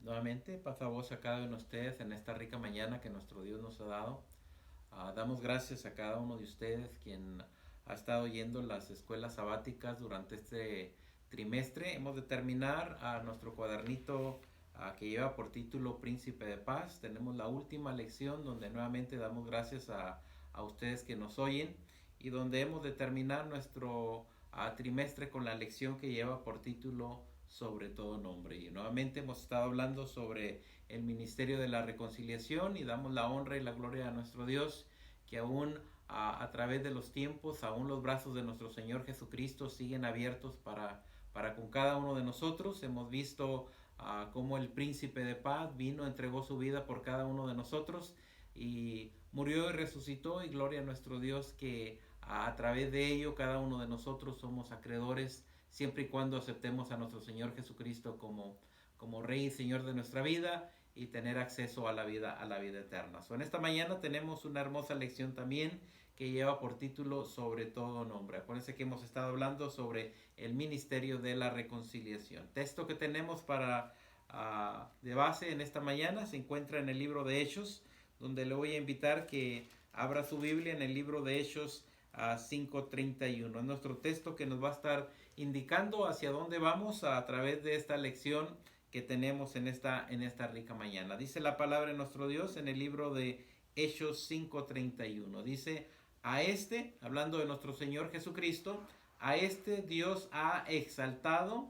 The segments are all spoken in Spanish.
Nuevamente, pasa voz a cada uno de ustedes en esta rica mañana que nuestro Dios nos ha dado. Damos gracias a cada uno de ustedes quien ha estado yendo las escuelas sabáticas durante este trimestre. Hemos de terminar a nuestro cuadernito que lleva por título Príncipe de Paz. Tenemos la última lección donde nuevamente damos gracias a ustedes que nos oyen y donde hemos de terminar nuestro trimestre con la lección que lleva por título Sobre todo nombre. Y nuevamente hemos estado hablando sobre el ministerio de la reconciliación y damos la honra y la gloria a nuestro Dios que aún a través de los tiempos, aún los brazos de nuestro Señor Jesucristo siguen abiertos para con cada uno de nosotros. Hemos visto cómo el príncipe de paz vino, entregó su vida por cada uno de nosotros y murió y resucitó, y gloria a nuestro Dios que a través de ello cada uno de nosotros somos acreedores siempre y cuando aceptemos a nuestro Señor Jesucristo como Rey y Señor de nuestra vida y tener acceso a la vida eterna. En esta mañana tenemos una hermosa lección también que lleva por título Sobre todo nombre. Acuérdense que hemos estado hablando sobre el ministerio de la reconciliación. Texto que tenemos para de base en esta mañana se encuentra en el libro de Hechos, donde le voy a invitar que abra su Biblia en el libro de Hechos 5:31. Es nuestro texto que nos va a estar indicando hacia dónde vamos a través de esta lección que tenemos en esta rica mañana. Dice la palabra de nuestro Dios en el libro de Hechos 5:31. Dice, hablando de nuestro Señor Jesucristo, a este Dios ha exaltado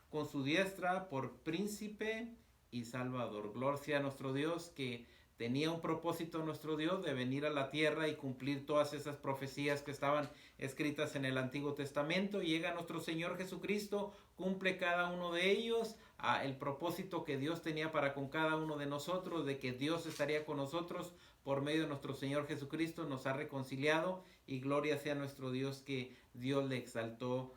con su diestra por príncipe y salvador. Gloria a nuestro Dios que tenía un propósito nuestro Dios de venir a la tierra y cumplir todas esas profecías que estaban escritas en el Antiguo Testamento. Llega nuestro Señor Jesucristo, cumple cada uno de ellos, el propósito que Dios tenía para con cada uno de nosotros, de que Dios estaría con nosotros por medio de nuestro Señor Jesucristo, nos ha reconciliado, y gloria sea nuestro Dios que Dios le exaltó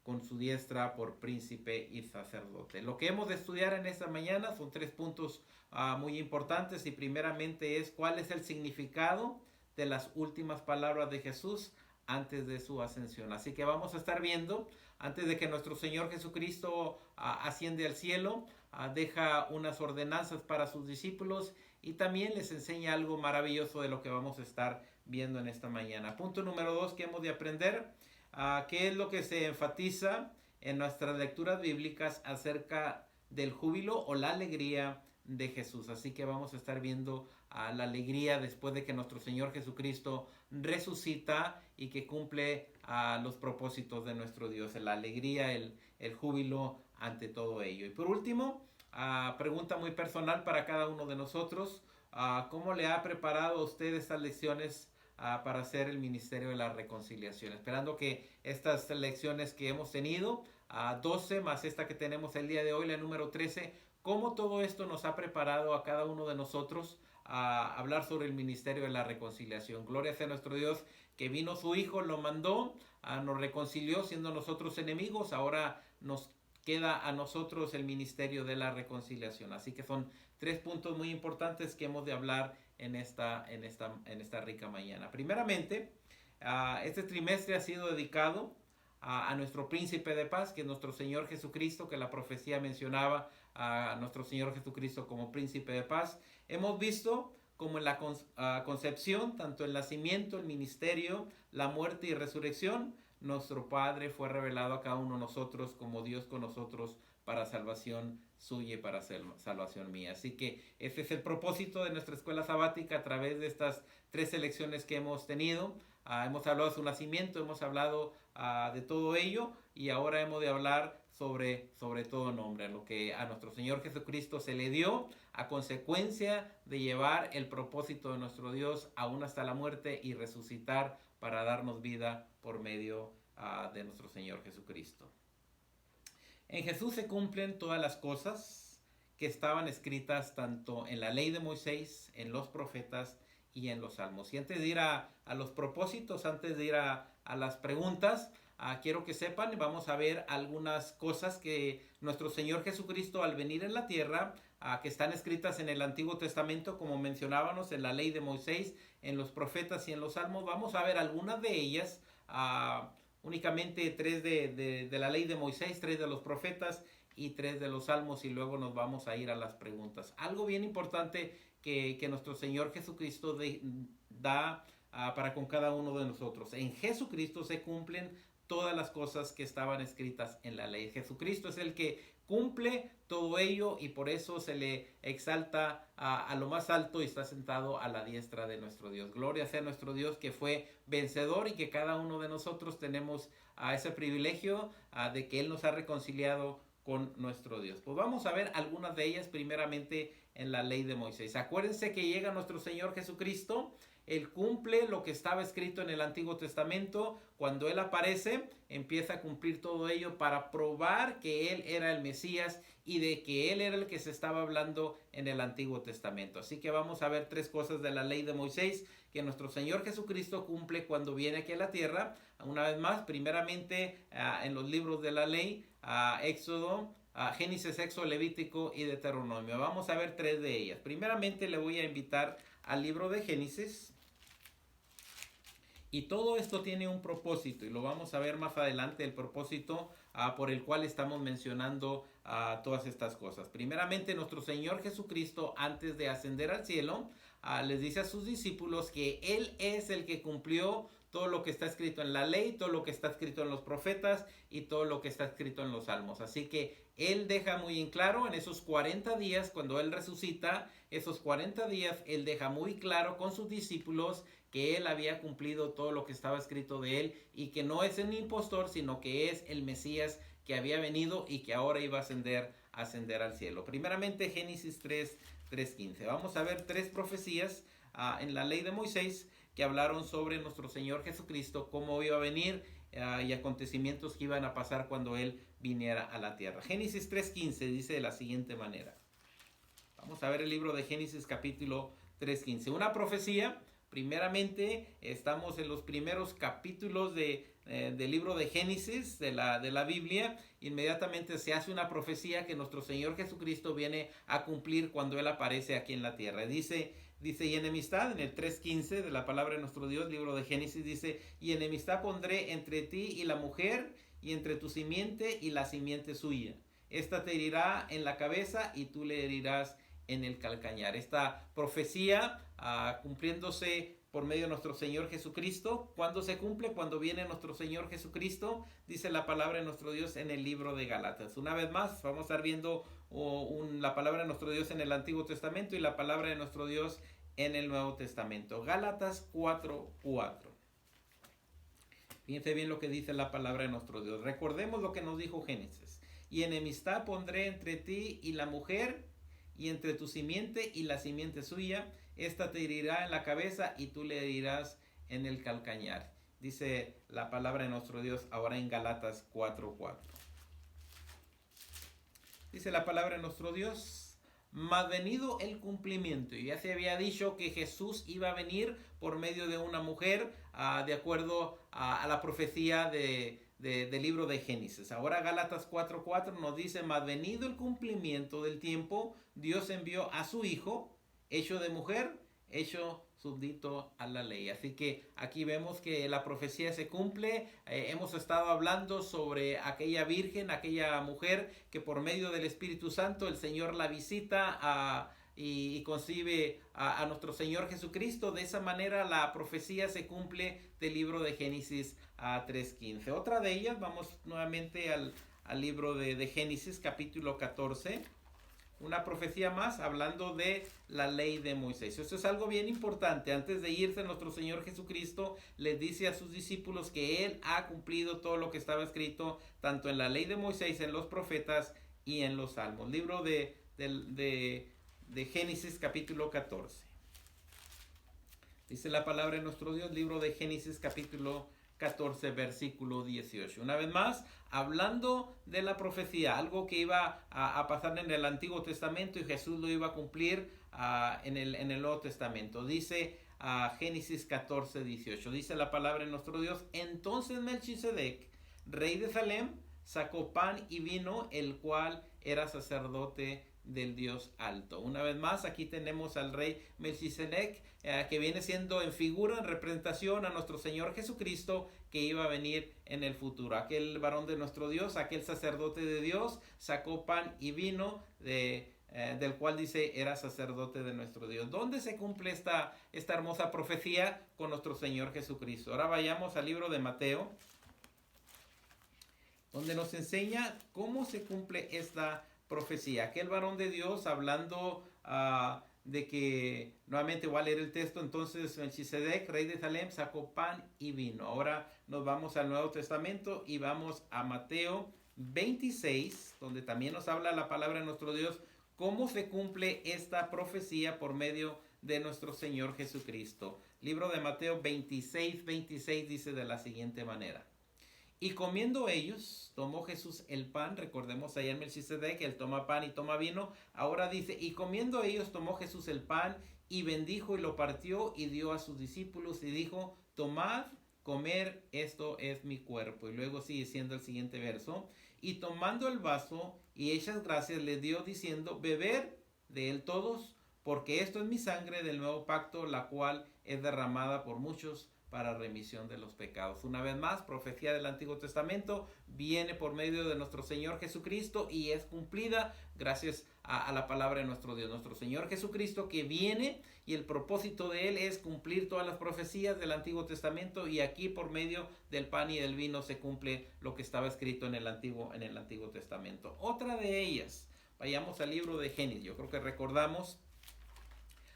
con su diestra por príncipe y sacerdote. Lo que hemos de estudiar en esta mañana son tres puntos muy importantes, y primeramente es cuál es el significado de las últimas palabras de Jesús antes de su ascensión. Así que vamos a estar viendo, antes de que nuestro Señor Jesucristo asciende al cielo, deja unas ordenanzas para sus discípulos y también les enseña algo maravilloso de lo que vamos a estar viendo en esta mañana. Punto número 2 que hemos de aprender: ¿qué es lo que se enfatiza en nuestras lecturas bíblicas acerca del júbilo o la alegría de Jesús? Así que vamos a estar viendo la alegría después de que nuestro Señor Jesucristo resucita y que cumple los propósitos de nuestro Dios. La alegría, el júbilo ante todo ello. Y por último, pregunta muy personal para cada uno de nosotros: ¿cómo le ha preparado a usted estas lecciones para hacer el ministerio de la reconciliación? Esperando que estas lecciones que hemos tenido, 12 más esta que tenemos el día de hoy, la número 13, cómo todo esto nos ha preparado a cada uno de nosotros a hablar sobre el ministerio de la reconciliación. Gloria sea nuestro Dios que vino su Hijo, lo mandó, nos reconcilió siendo nosotros enemigos, ahora nos queda a nosotros el ministerio de la reconciliación. Así que son tres puntos muy importantes que hemos de hablar en esta rica mañana. Primeramente, este trimestre ha sido dedicado a nuestro príncipe de paz, que es nuestro Señor Jesucristo, que la profecía mencionaba a nuestro Señor Jesucristo como príncipe de paz. Hemos visto como en la concepción, tanto el nacimiento, el ministerio, la muerte y resurrección, nuestro Padre fue revelado a cada uno de nosotros como Dios con nosotros para salvación suya y para salvación mía. Así que ese es el propósito de nuestra escuela sabática a través de estas tres elecciones que hemos tenido. Hemos hablado de su nacimiento, hemos hablado de todo ello, y ahora hemos de hablar sobre todo nombre, lo que a nuestro Señor Jesucristo se le dio a consecuencia de llevar el propósito de nuestro Dios aún hasta la muerte y resucitar para darnos vida por medio de nuestro Señor Jesucristo. En Jesús se cumplen todas las cosas que estaban escritas tanto en la ley de Moisés, en los profetas y en los salmos. Y antes de ir a los propósitos, antes de ir a las preguntas, quiero que sepan, vamos a ver algunas cosas que nuestro Señor Jesucristo al venir en la tierra, que están escritas en el Antiguo Testamento, como mencionábamos, en la ley de Moisés, en los profetas y en los salmos. Vamos a ver algunas de ellas, únicamente tres de la ley de Moisés, tres de los profetas y 3 de los Salmos, y luego nos vamos a ir a las preguntas. Algo bien importante que nuestro Señor Jesucristo da para con cada uno de nosotros. En Jesucristo se cumplen todas las cosas que estaban escritas en la ley. Jesucristo es el que cumple todo ello, y por eso se le exalta a lo más alto y está sentado a la diestra de nuestro Dios. Gloria sea nuestro Dios, que fue vencedor, y que cada uno de nosotros tenemos ese privilegio de que Él nos ha reconciliado con nuestro Dios. Pues vamos a ver algunas de ellas, primeramente en la ley de Moisés. Acuérdense que llega nuestro Señor Jesucristo. Él cumple lo que estaba escrito en el Antiguo Testamento. Cuando Él aparece, empieza a cumplir todo ello para probar que Él era el Mesías y de que Él era el que se estaba hablando en el Antiguo Testamento. Así que vamos a ver 3 cosas de la ley de Moisés que nuestro Señor Jesucristo cumple cuando viene aquí a la tierra. Una vez más, primeramente en los libros de la ley, Éxodo, Génesis, Éxodo, Levítico y Deuteronomio. Vamos a ver 3 de ellas. Primeramente le voy a invitar al libro de Génesis. Y todo esto tiene un propósito, y lo vamos a ver más adelante, el propósito por el cual estamos mencionando todas estas cosas. Primeramente, nuestro Señor Jesucristo, antes de ascender al cielo, les dice a sus discípulos que Él es el que cumplió todo lo que está escrito en la ley, todo lo que está escrito en los profetas y todo lo que está escrito en los salmos. Así que Él deja muy en claro en esos 40 días, cuando Él resucita, esos 40 días, Él deja muy claro con sus discípulos que Él había cumplido todo lo que estaba escrito de Él, y que no es un impostor, sino que es el Mesías que había venido y que ahora iba a ascender al cielo. Primeramente, Génesis 3:15. Vamos a ver 3 profecías en la ley de Moisés que hablaron sobre nuestro Señor Jesucristo, cómo iba a venir y acontecimientos que iban a pasar cuando Él viniera a la tierra. Génesis 3:15 dice de la siguiente manera. Vamos a ver el libro de Génesis capítulo 3:15. Una profecía. Primeramente, estamos en los primeros capítulos del libro de Génesis, de la Biblia. Inmediatamente se hace una profecía que nuestro Señor Jesucristo viene a cumplir cuando Él aparece aquí en la tierra. Dice, y enemistad, en el 3:15 de la palabra de nuestro Dios, libro de Génesis, dice, y enemistad pondré entre ti y la mujer, y entre tu simiente y la simiente suya. Esta te herirá en la cabeza y tú le herirás en el calcañar. Esta profecía cumpliéndose por medio de nuestro Señor Jesucristo. ¿Cuándo se cumple? Cuando viene nuestro Señor Jesucristo, dice la palabra de nuestro Dios en el libro de Gálatas. Una vez más, vamos a estar viendo la palabra de nuestro Dios en el Antiguo Testamento y la palabra de nuestro Dios en el Nuevo Testamento. Gálatas 4:4. Fíjense bien lo que dice la palabra de nuestro Dios. Recordemos lo que nos dijo Génesis. Y enemistad pondré entre ti y la mujer, y entre tu simiente y la simiente suya. Esta te herirá en la cabeza y tú le herirás en el calcañar. Dice la palabra de nuestro Dios ahora en Gálatas 4:4. Dice la palabra de nuestro Dios, mas venido el cumplimiento. Y ya se había dicho que Jesús iba a venir por medio de una mujer, de acuerdo a la profecía del libro de Génesis. Ahora Gálatas 4:4 nos dice, mas venido el cumplimiento del tiempo, Dios envió a su Hijo, hecho de mujer, hecho súbdito a la ley. Así que aquí vemos que la profecía se cumple. Hemos estado hablando sobre aquella virgen, aquella mujer que por medio del Espíritu Santo el Señor la visita y concibe a nuestro Señor Jesucristo. De esa manera la profecía se cumple del libro de Génesis 3:15. Otra de ellas, vamos nuevamente al libro de Génesis capítulo 14. Una profecía más hablando de la ley de Moisés. Eso es algo bien importante. Antes de irse, nuestro Señor Jesucristo les dice a sus discípulos que Él ha cumplido todo lo que estaba escrito tanto en la ley de Moisés, en los profetas y en los salmos. Libro de Génesis capítulo 14. Dice la palabra de nuestro Dios, libro de Génesis capítulo 14, versículo 18. Una vez más, hablando de la profecía, algo que iba a pasar en el Antiguo Testamento y Jesús lo iba a cumplir en el Nuevo Testamento. Dice Génesis 14, 18. Dice la palabra de nuestro Dios, entonces Melquisedec, rey de Salem, sacó pan y vino, el cual era sacerdote del Dios alto. Una vez más, aquí tenemos al rey Melquisedec, que viene siendo en figura, en representación a nuestro Señor Jesucristo, que iba a venir en el futuro. Aquel varón de nuestro Dios, aquel sacerdote de Dios, sacó pan y vino del cual dice era sacerdote de nuestro Dios. ¿Dónde se cumple esta hermosa profecía con nuestro Señor Jesucristo? Ahora vayamos al libro de Mateo, donde nos enseña cómo se cumple esta profecía. Aquel varón de Dios hablando de que, nuevamente voy a leer el texto, entonces Melquisedec, rey de Salem, sacó pan y vino. Ahora nos vamos al Nuevo Testamento y vamos a Mateo 26, donde también nos habla la palabra de nuestro Dios, cómo se cumple esta profecía por medio de nuestro Señor Jesucristo. Libro de Mateo 26 dice de la siguiente manera. Y comiendo ellos, tomó Jesús el pan, recordemos allá en Melquisedec, él toma pan y toma vino, ahora dice, y comiendo ellos, tomó Jesús el pan y bendijo y lo partió y dio a sus discípulos y dijo, tomad, comer, esto es mi cuerpo. Y luego sigue siendo el siguiente verso, y tomando el vaso y hechas gracias le dio diciendo, beber de él todos, porque esto es mi sangre del nuevo pacto, la cual es derramada por muchos para remisión de los pecados. Una vez más, profecía del Antiguo Testamento viene por medio de nuestro Señor Jesucristo y es cumplida gracias a la palabra de nuestro Dios. Nuestro Señor Jesucristo que viene y el propósito de Él es cumplir todas las profecías del Antiguo Testamento y aquí por medio del pan y del vino se cumple lo que estaba escrito en el Antiguo Testamento. Otra de ellas, vayamos al libro de Génesis. Yo creo que recordamos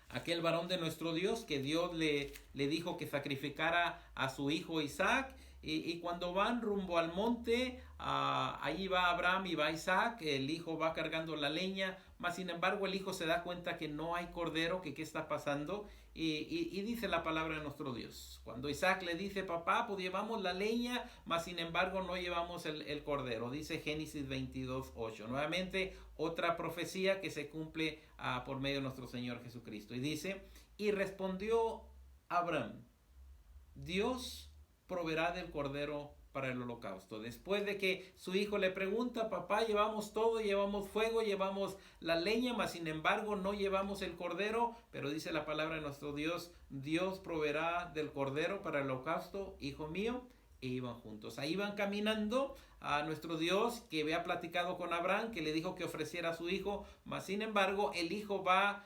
aquel varón de nuestro Dios que Dios le dijo que sacrificara a su hijo Isaac. Y cuando van rumbo al monte, ahí va Abraham y va Isaac, el hijo va cargando la leña, mas sin embargo el hijo se da cuenta que no hay cordero, que qué está pasando, y dice la palabra de nuestro Dios. Cuando Isaac le dice, papá, pues llevamos la leña, mas sin embargo no llevamos el cordero, dice Génesis 22:8. Nuevamente otra profecía que se cumple por medio de nuestro Señor Jesucristo. Y dice, y respondió Abraham, Dios proveerá del cordero para el holocausto. Después de que su hijo le pregunta, papá, llevamos todo, llevamos fuego, llevamos la leña, mas sin embargo no llevamos el cordero, pero dice la palabra de nuestro Dios, Dios proveerá del cordero para el holocausto, hijo mío, e iban juntos. Ahí van caminando a nuestro Dios que había platicado con Abraham, que le dijo que ofreciera a su hijo, mas sin embargo el hijo va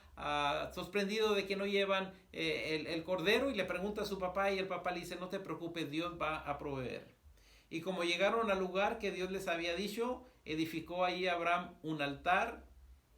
sorprendido de que no llevan el cordero y le pregunta a su papá y el papá le dice, no te preocupes, Dios va a proveer. Y como llegaron al lugar que Dios les había dicho, edificó ahí Abraham un altar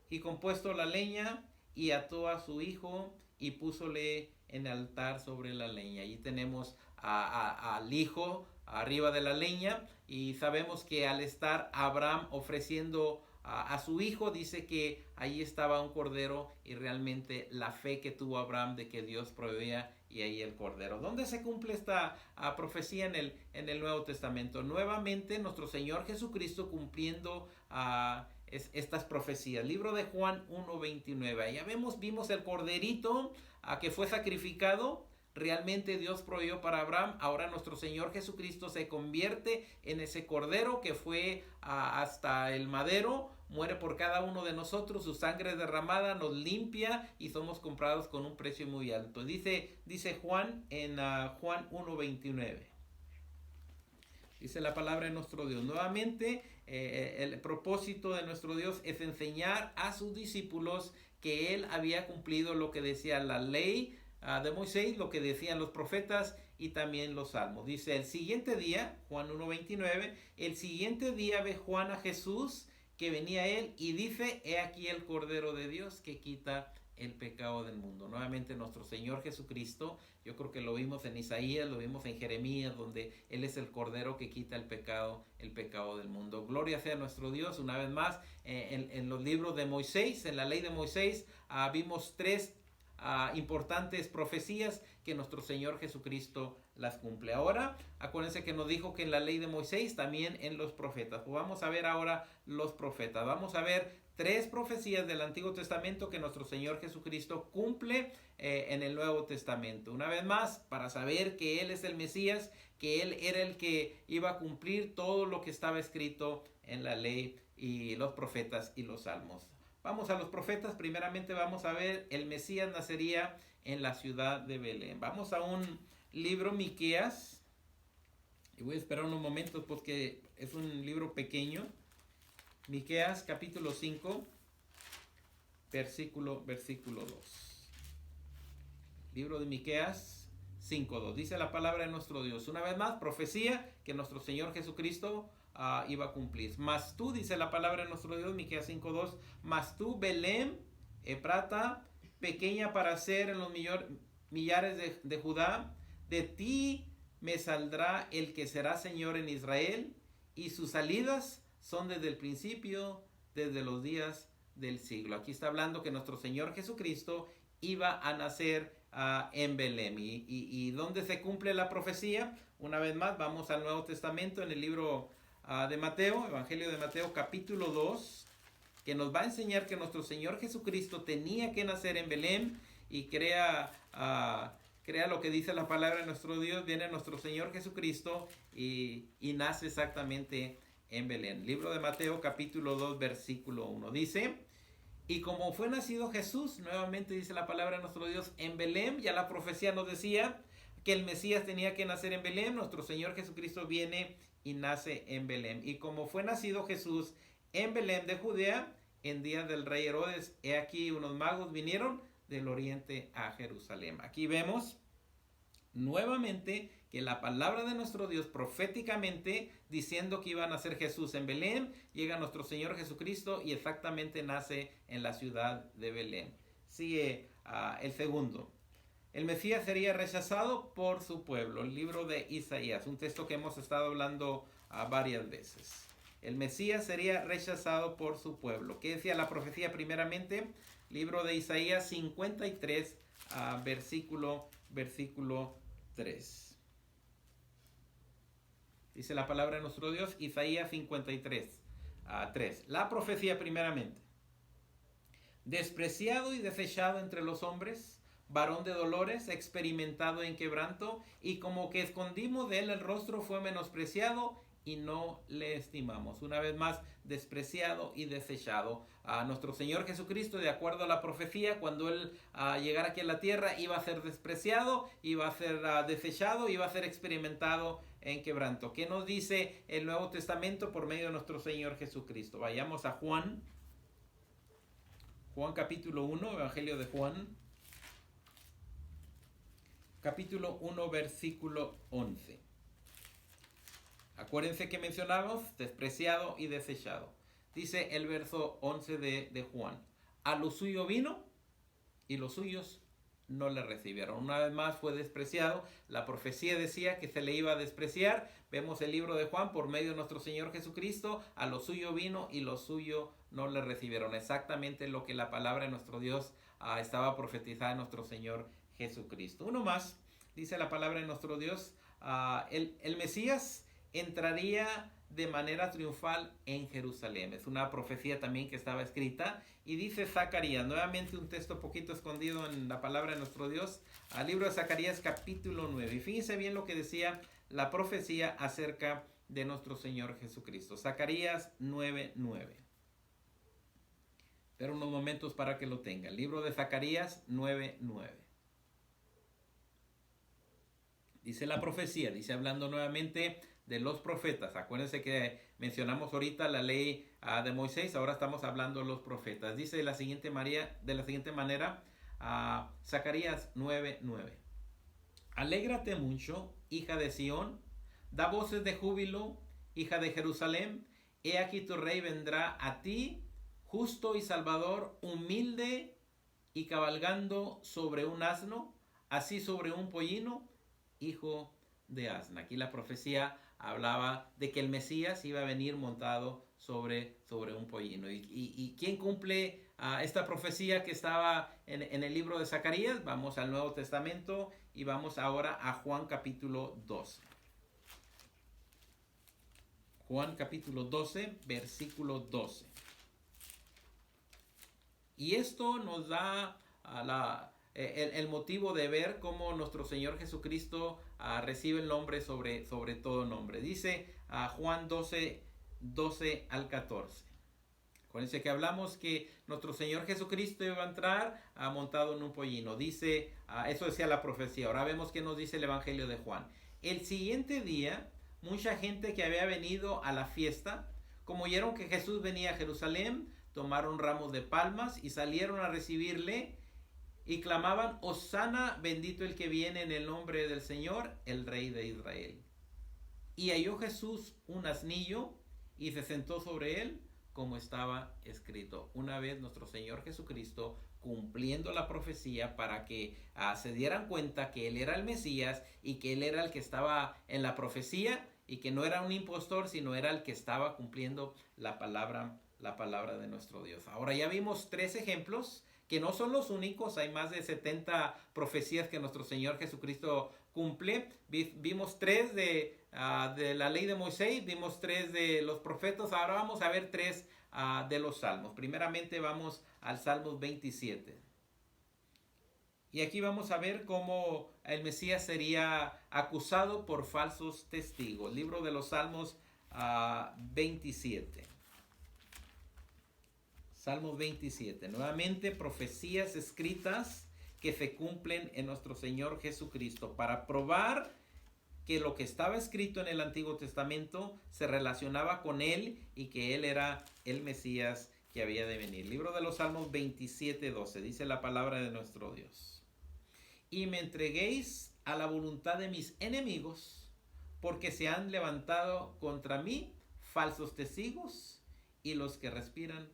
y compuesto la leña y ató a su hijo y púsole en el altar sobre la leña. Ahí tenemos al hijo arriba de la leña y sabemos que al estar Abraham ofreciendo a su hijo, dice que ahí estaba un cordero y realmente la fe que tuvo Abraham de que Dios proveía y ahí el cordero. ¿Dónde se cumple esta profecía en el Nuevo Testamento? Nuevamente nuestro Señor Jesucristo cumpliendo estas profecías. Libro de Juan 1:29. Ya vimos el corderito que fue sacrificado. Realmente Dios proveyó para Abraham. Ahora nuestro Señor Jesucristo se convierte en ese cordero que fue hasta el madero, muere por cada uno de nosotros, su sangre derramada nos limpia y somos comprados con un precio muy alto. Dice Juan en Juan 1:29. Dice la palabra de nuestro Dios. Nuevamente, el propósito de nuestro Dios es enseñar a sus discípulos que Él había cumplido lo que decía la ley de Moisés, lo que decían los profetas y también los salmos. Dice, el siguiente día, Juan 1:29, el siguiente día ve Juan a Jesús que venía a él y dice, he aquí el Cordero de Dios que quita el pecado del mundo. Nuevamente nuestro Señor Jesucristo, yo creo que lo vimos en Isaías, lo vimos en Jeremías, donde Él es el Cordero que quita el pecado del mundo. Gloria sea a nuestro Dios. Una vez más, en los libros de Moisés, en la ley de Moisés, vimos tres importantes profecías que nuestro Señor Jesucristo las cumple. Ahora, acuérdense que nos dijo que en la ley de Moisés, también en los profetas. Pues vamos a ver ahora los profetas. Vamos a ver 3 profecías del Antiguo Testamento que nuestro Señor Jesucristo cumple en el Nuevo Testamento. Una vez más, para saber que Él es el Mesías, que Él era el que iba a cumplir todo lo que estaba escrito en la ley y los profetas y los salmos. Vamos a los profetas. Primeramente vamos a ver, el Mesías nacería en la ciudad de Belén. Vamos a un libro, Miqueas, y voy a esperar unos momentos porque es un libro pequeño. Miqueas capítulo 5, versículo 2. Libro de Miqueas 5:2. Dice la palabra de nuestro Dios. Una vez más, profecía que nuestro Señor Jesucristo iba a cumplir. Mas tú, dice la palabra de nuestro Dios, Miqueas 5:2, mas tú, Belén, Efrata, pequeña para ser en los millares de Judá, de ti me saldrá el que será Señor en Israel, y sus salidas son desde el principio, desde los días del siglo. Aquí está hablando que nuestro Señor Jesucristo iba a nacer en Belén. ¿Y dónde se cumple la profecía? Una vez más, vamos al Nuevo Testamento en el libro de Mateo, Evangelio de Mateo capítulo 2, que nos va a enseñar que nuestro Señor Jesucristo tenía que nacer en Belén, y crea lo que dice la palabra de nuestro Dios. Viene nuestro Señor Jesucristo y nace exactamente en Belén. Libro de Mateo capítulo 2 versículo 1 dice: y como fue nacido Jesús, nuevamente dice la palabra de nuestro Dios, en Belén. Ya la profecía nos decía que el Mesías tenía que nacer en Belén. Nuestro Señor Jesucristo viene y nace en Belén. Y como fue nacido Jesús en Belén de Judea, en días del rey Herodes, he aquí unos magos vinieron del oriente a Jerusalén. Aquí vemos nuevamente que la palabra de nuestro Dios proféticamente diciendo que iba a nacer Jesús en Belén, llega nuestro Señor Jesucristo y exactamente nace en la ciudad de Belén. Sigue el segundo. El Mesías sería rechazado por su pueblo. El libro de Isaías, un texto que hemos estado hablando varias veces. El Mesías sería rechazado por su pueblo. ¿Qué decía la profecía primeramente? Libro de Isaías 53, versículo 3. Dice la palabra de nuestro Dios, Isaías 53, 3. La profecía primeramente. Despreciado y desechado entre los hombres, varón de dolores, experimentado en quebranto, y como que escondimos de él el rostro, fue menospreciado y no le estimamos. Una vez más, despreciado y desechado. Nuestro Señor Jesucristo, de acuerdo a la profecía, cuando Él llegara aquí a la tierra, iba a ser despreciado, iba a ser desechado, iba a ser experimentado en quebranto. ¿Qué nos dice el Nuevo Testamento por medio de nuestro Señor Jesucristo? Vayamos a Juan capítulo 1, Evangelio de Juan, capítulo 1, versículo 11. Acuérdense que mencionamos despreciado y desechado. Dice el verso 11 de Juan: a lo suyo vino y los suyos no le recibieron. Una vez más fue despreciado. La profecía decía que se le iba a despreciar. Vemos el libro de Juan por medio de nuestro Señor Jesucristo. A lo suyo vino y los suyos no le recibieron. Exactamente lo que la palabra de nuestro Dios estaba profetizada en nuestro Señor Jesucristo. Uno más, dice la palabra de nuestro Dios, el Mesías entraría de manera triunfal en Jerusalén. Es una profecía también que estaba escrita. Y dice Zacarías, nuevamente un texto poquito escondido en la palabra de nuestro Dios, al libro de Zacarías capítulo 9. Y fíjense bien lo que decía la profecía acerca de nuestro Señor Jesucristo. Zacarías 9:9. Pero unos momentos para que lo tenga. El libro de Zacarías 9:9. Dice la profecía, dice hablando nuevamente de los profetas. Acuérdense que mencionamos ahorita la ley de Moisés, ahora estamos hablando de los profetas. Dice de la siguiente manera, Zacarías 9:9. Alégrate mucho, hija de Sión, da voces de júbilo, hija de Jerusalén. He aquí tu rey vendrá a ti, justo y salvador, humilde y cabalgando sobre un asno, así sobre un pollino, hijo de asna. Aquí la profecía hablaba de que el Mesías iba a venir montado sobre un pollino. ¿Y quién cumple esta profecía que estaba en el libro de Zacarías? Vamos al Nuevo Testamento y vamos ahora a Juan capítulo 12. Juan capítulo 12, versículo 12. Y esto nos da el motivo de ver cómo nuestro Señor Jesucristo recibe el nombre sobre todo nombre. Dice Juan 12, 12 al 14. Acuérdense que hablamos que nuestro Señor Jesucristo iba a entrar montado en un pollino. Dice, eso decía la profecía. Ahora vemos qué nos dice el Evangelio de Juan. El siguiente día, mucha gente que había venido a la fiesta, como oyeron que Jesús venía a Jerusalén, tomaron ramos de palmas y salieron a recibirle y clamaban: Hosana, bendito el que viene en el nombre del Señor, el Rey de Israel. Y halló Jesús un asnillo y se sentó sobre él, como estaba escrito. Una vez nuestro Señor Jesucristo cumpliendo la profecía para que se dieran cuenta que Él era el Mesías y que Él era el que estaba en la profecía y que no era un impostor, sino era el que estaba cumpliendo la palabra de nuestro Dios. Ahora ya vimos 3 ejemplos que no son los únicos. Hay más de 70 profecías que nuestro Señor Jesucristo cumple. Vimos 3 de la ley de Moisés, vimos 3 de los profetas. Ahora vamos a ver 3 de los salmos. Primeramente vamos al Salmos 27. Y aquí vamos a ver cómo el Mesías sería acusado por falsos testigos. Libro de los Salmos 27. Salmos 27. Nuevamente profecías escritas que se cumplen en nuestro Señor Jesucristo para probar que lo que estaba escrito en el Antiguo Testamento se relacionaba con Él y que Él era el Mesías que había de venir. Libro de los Salmos 27, 12. Dice la palabra de nuestro Dios: y me entreguéis a la voluntad de mis enemigos, porque se han levantado contra mí falsos testigos y los que respiran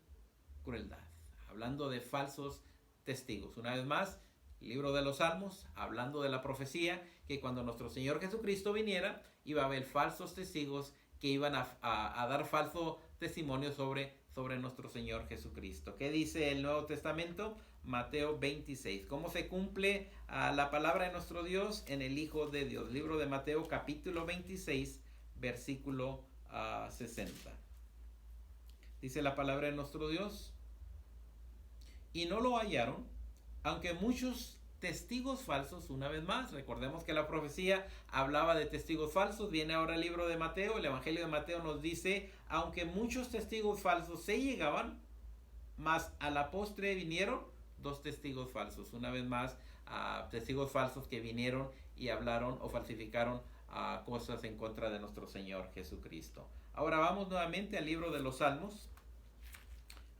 crueldad. Hablando de falsos testigos. Una vez más, libro de los Salmos, hablando de la profecía que cuando nuestro Señor Jesucristo viniera, iba a haber falsos testigos que iban a dar falso testimonio sobre nuestro Señor Jesucristo. ¿Qué dice el Nuevo Testamento? Mateo 26. ¿Cómo se cumple la palabra de nuestro Dios? En el Hijo de Dios. Libro de Mateo capítulo 26, versículo 60. Dice la palabra de nuestro Dios: y no lo hallaron, aunque muchos testigos falsos, una vez más, recordemos que la profecía hablaba de testigos falsos. Viene ahora el libro de Mateo, el Evangelio de Mateo nos dice: aunque muchos testigos falsos se llegaban, mas a la postre vinieron 2 testigos falsos. Una vez más, testigos falsos que vinieron y hablaron o falsificaron cosas en contra de nuestro Señor Jesucristo. Ahora vamos nuevamente al libro de los Salmos.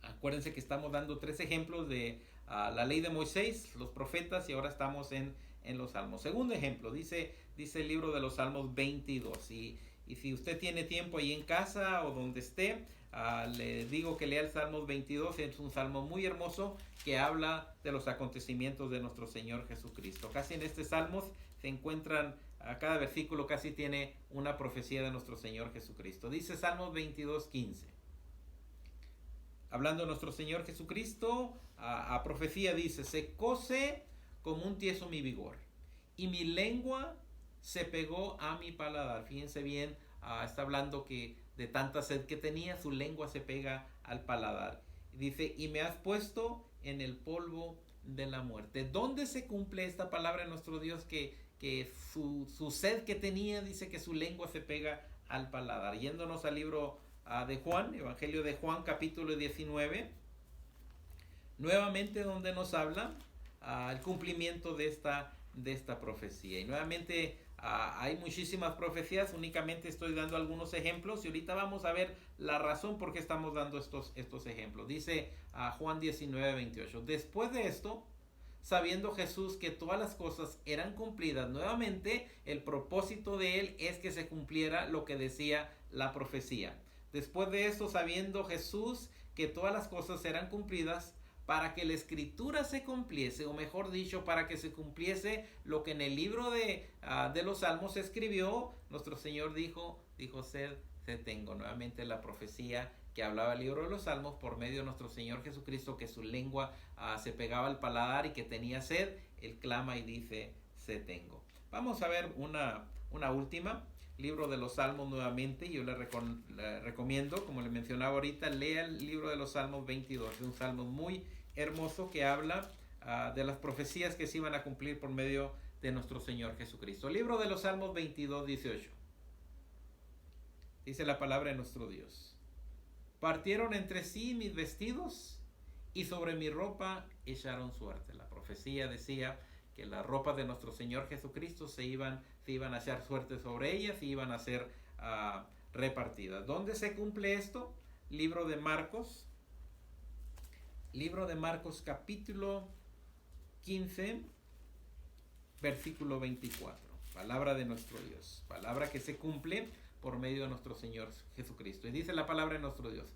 Acuérdense que estamos dando 3 ejemplos de la ley de Moisés, los profetas, y ahora estamos en los Salmos. Segundo ejemplo, dice el libro de los Salmos 22. Y si usted tiene tiempo ahí en casa o donde esté, le digo que lea el Salmos 22. Es un salmo muy hermoso que habla de los acontecimientos de nuestro Señor Jesucristo. Casi en este salmo se encuentran, cada versículo casi tiene una profecía de nuestro Señor Jesucristo. Dice Salmos 22, 15. Hablando de nuestro Señor Jesucristo, a profecía dice: se cose como un tieso mi vigor, y mi lengua se pegó a mi paladar. Fíjense bien, está hablando que de tanta sed que tenía, su lengua se pega al paladar. Dice: y me has puesto en el polvo de la muerte. ¿Dónde se cumple esta palabra de nuestro Dios que su sed que tenía, dice que su lengua se pega al paladar? Yéndonos al libro de Juan, Evangelio de Juan capítulo 19, nuevamente donde nos habla el cumplimiento de esta profecía. Y nuevamente hay muchísimas profecías, únicamente estoy dando algunos ejemplos y ahorita vamos a ver la razón por qué estamos dando estos ejemplos. Dice Juan 19, 28. Después de esto, sabiendo Jesús que todas las cosas eran cumplidas, nuevamente el propósito de él es que se cumpliera lo que decía la profecía. Después de esto, sabiendo Jesús que todas las cosas eran cumplidas, para que la escritura se cumpliese, o mejor dicho, para que se cumpliese lo que en el libro de los Salmos se escribió, nuestro Señor dijo: sed tengo. Nuevamente la profecía que hablaba el libro de los Salmos por medio de nuestro Señor Jesucristo, que su lengua se pegaba al paladar y que tenía sed. Él clama y dice, sed tengo. Vamos a ver una última. Libro de los Salmos nuevamente. Yo le recomiendo, como le mencionaba ahorita, lea el libro de los Salmos 22. Es un salmo muy hermoso que habla de las profecías que se iban a cumplir por medio de nuestro Señor Jesucristo. Libro de los Salmos 22, 18. Dice la palabra de nuestro Dios. Partieron entre sí mis vestidos y sobre mi ropa echaron suerte. La profecía decía que las ropas de nuestro Señor Jesucristo se iban a echar suerte sobre ellas y iban a ser repartidas. ¿Dónde se cumple esto? Libro de Marcos capítulo 15, versículo 24. Palabra de nuestro Dios. Palabra que se cumple por medio de nuestro Señor Jesucristo. Y dice la palabra de nuestro Dios.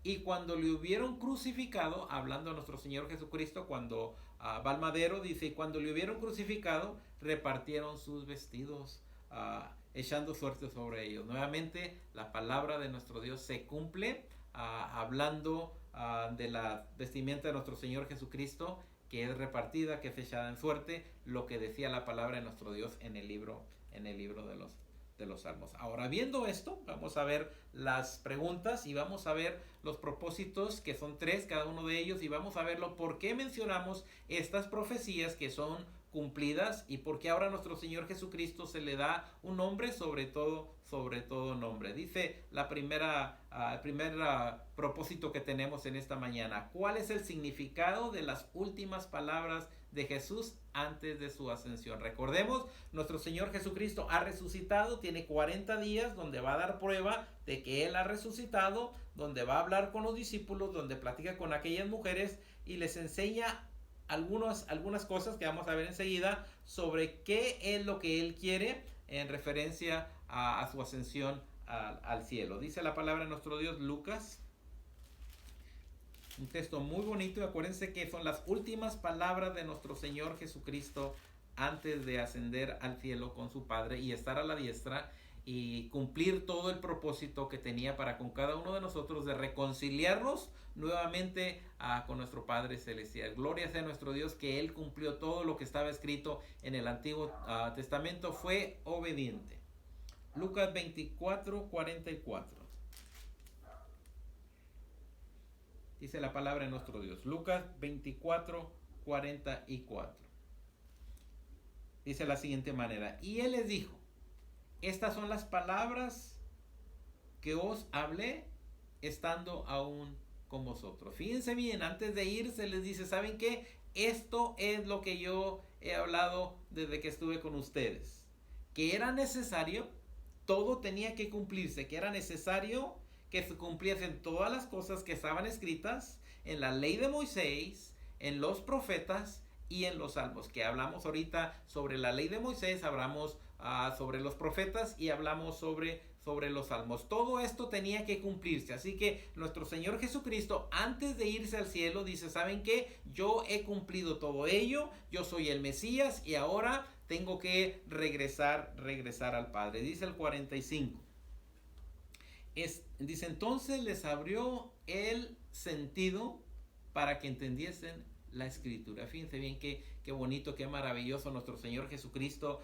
Y cuando le hubieron crucificado, hablando a nuestro Señor Jesucristo, cuando va al madero, dice, y cuando le hubieron crucificado, repartieron sus vestidos, echando suerte sobre ellos. Nuevamente, la palabra de nuestro Dios se cumple, hablando de la vestimenta de nuestro Señor Jesucristo, que es repartida, que es echada en suerte, lo que decía la palabra de nuestro Dios en el libro de los Salmos. Ahora, viendo esto, vamos a ver las preguntas y vamos a ver los propósitos, que son 3 cada uno de ellos, y vamos a verlo por qué mencionamos estas profecías que son cumplidas y por qué ahora a nuestro Señor Jesucristo se le da un nombre sobre todo nombre. Dice el primer propósito que tenemos en esta mañana. ¿Cuál es el significado de las últimas palabras de Jesús antes de su ascensión? Recordemos, nuestro Señor Jesucristo ha resucitado, tiene 40 días donde va a dar prueba de que Él ha resucitado, donde va a hablar con los discípulos, donde platica con aquellas mujeres y les enseña algunas cosas que vamos a ver enseguida sobre qué es lo que Él quiere en referencia a su ascensión al cielo. Dice la palabra de nuestro Dios, Lucas, un texto muy bonito, y acuérdense que son las últimas palabras de nuestro Señor Jesucristo antes de ascender al cielo con su Padre y estar a la diestra y cumplir todo el propósito que tenía para con cada uno de nosotros de reconciliarnos nuevamente con nuestro Padre Celestial. Gloria sea a nuestro Dios que Él cumplió todo lo que estaba escrito en el Antiguo Testamento, fue obediente. Lucas 24, 44. Dice la palabra de nuestro Dios. Lucas 24, 44. Dice de la siguiente manera. Y Él les dijo, estas son las palabras que os hablé estando aún con vosotros. Fíjense bien, antes de irse les dice, ¿saben qué? Esto es lo que yo he hablado desde que estuve con ustedes. Que era necesario, todo tenía que cumplirse, que era necesario que se cumpliesen todas las cosas que estaban escritas en la ley de Moisés, en los profetas y en los salmos. Que hablamos ahorita sobre la ley de Moisés, hablamos sobre los profetas y hablamos sobre los salmos. Todo esto tenía que cumplirse. Así que nuestro Señor Jesucristo, antes de irse al cielo, dice, ¿saben qué? Yo he cumplido todo ello, yo soy el Mesías y ahora tengo que regresar al Padre. Dice el 45. Dice, entonces les abrió el sentido para que entendiesen la escritura. Fíjense bien qué bonito, qué maravilloso nuestro Señor Jesucristo.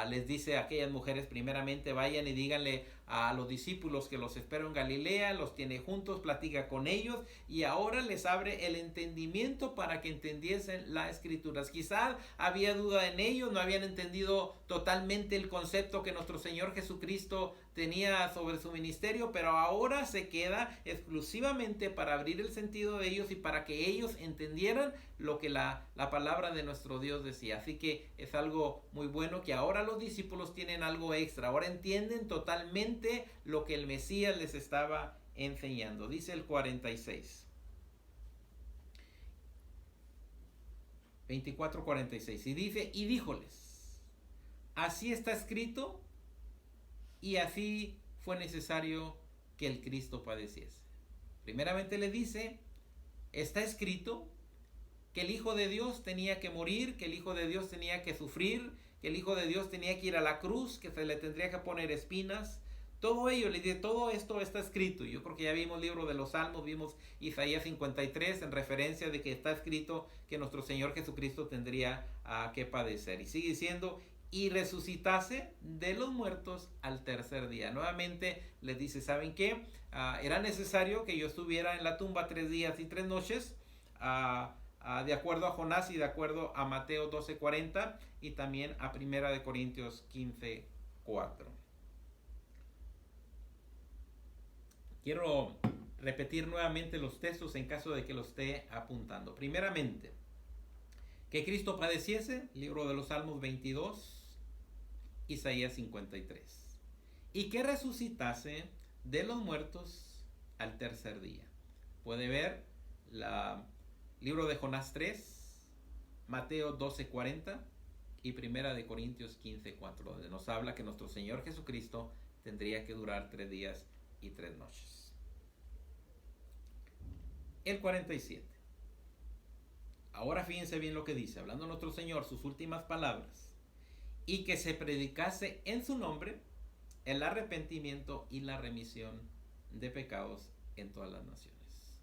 Les dice a aquellas mujeres, primeramente vayan y díganle a los discípulos que los espero en Galilea, los tiene juntos, platica con ellos y ahora les abre el entendimiento para que entendiesen las escrituras. Quizás había duda en ellos, no habían entendido totalmente el concepto que nuestro Señor Jesucristo tenía sobre su ministerio, pero ahora se queda exclusivamente para abrir el sentido de ellos y para que ellos entendieran lo que la palabra de nuestro Dios decía. Así que es algo muy bueno que ahora los discípulos tienen algo extra, ahora entienden totalmente lo que el Mesías les estaba enseñando. Dice el 46. 24:46. Y dice, y díjoles, así está escrito y así fue necesario que el Cristo padeciese. Primeramente le dice, está escrito que el Hijo de Dios tenía que morir, que el Hijo de Dios tenía que sufrir, que el Hijo de Dios tenía que ir a la cruz, que se le tendría que poner espinas. todo ello, le dice, todo esto está escrito. Yo creo que ya vimos el libro de los Salmos, vimos Isaías 53 en referencia de que está escrito que nuestro Señor Jesucristo tendría que padecer. Y sigue diciendo, y resucitase de los muertos al tercer día. Nuevamente les dice, ¿saben qué? Era necesario que yo estuviera en la tumba 3 días y 3 noches, de acuerdo a Jonás y de acuerdo a Mateo 12:40 y también a 1 Corintios 15:4. Quiero repetir nuevamente los textos en caso de que lo esté apuntando. Primeramente, que Cristo padeciese, libro de los Salmos 22, Isaías 53. Y que resucitase de los muertos al tercer día. Puede ver libro de Jonás 3, Mateo 12:40 y 1 Corintios 15:4, donde nos habla que nuestro Señor Jesucristo tendría que durar 3 días y 3 noches. El 47. Ahora fíjense bien lo que dice, hablando nuestro Señor, sus últimas palabras. Y que se predicase en su nombre el arrepentimiento y la remisión de pecados en todas las naciones.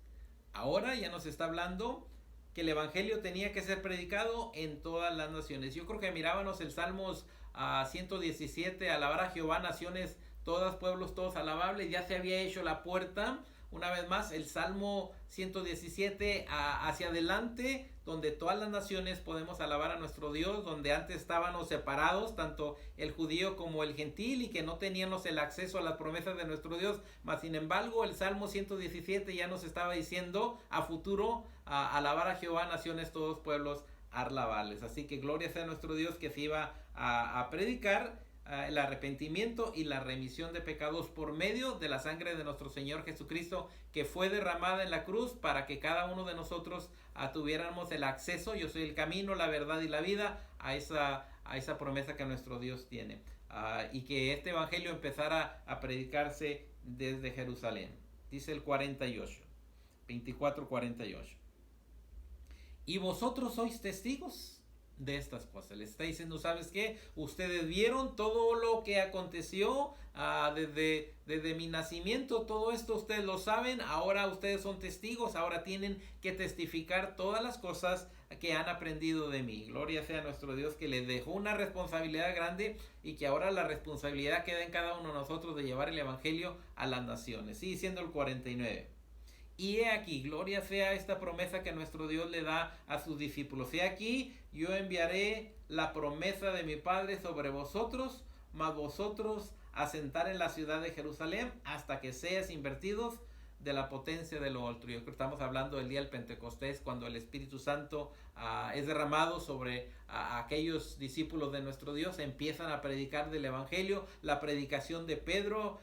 Ahora ya nos está hablando que el evangelio tenía que ser predicado en todas las naciones. Yo creo que mirábamos el Salmos 117, alabar a Jehová, naciones todas, pueblos todos alabables. Ya se había hecho la puerta. Una vez más, el Salmo 117 hacia adelante, donde todas las naciones podemos alabar a nuestro Dios, donde antes estábamos separados, tanto el judío como el gentil, y que no teníamos el acceso a las promesas de nuestro Dios. Mas, sin embargo, el Salmo 117 ya nos estaba diciendo a futuro, alabar a Jehová, naciones, todos, pueblos, alabables. Así que gloria sea a nuestro Dios, que se iba a predicar el arrepentimiento y la remisión de pecados por medio de la sangre de nuestro Señor Jesucristo, que fue derramada en la cruz para que cada uno de nosotros tuviéramos el acceso. Yo soy el camino, la verdad y la vida, a esa promesa que nuestro Dios tiene, y que este evangelio empezara a predicarse desde Jerusalén. Dice el 48, 24:48. Y vosotros sois testigos de estas cosas. Le está diciendo, ¿sabes qué? Ustedes vieron todo lo que aconteció desde mi nacimiento, todo esto ustedes lo saben, ahora ustedes son testigos, ahora tienen que testificar todas las cosas que han aprendido de mí. Gloria sea a nuestro Dios, que les dejó una responsabilidad grande y que ahora la responsabilidad queda en cada uno de nosotros de llevar el evangelio a las naciones. Sigue siendo el 49. Y he aquí, gloria sea esta promesa que nuestro Dios le da a sus discípulos. He aquí, yo enviaré la promesa de mi Padre sobre vosotros, mas vosotros asentar en la ciudad de Jerusalén hasta que seas invertidos de la potencia de lo alto. Yo creo que estamos hablando del día del Pentecostés, cuando el Espíritu Santo es derramado sobre aquellos discípulos de nuestro Dios. Empiezan a predicar del Evangelio, la predicación de Pedro,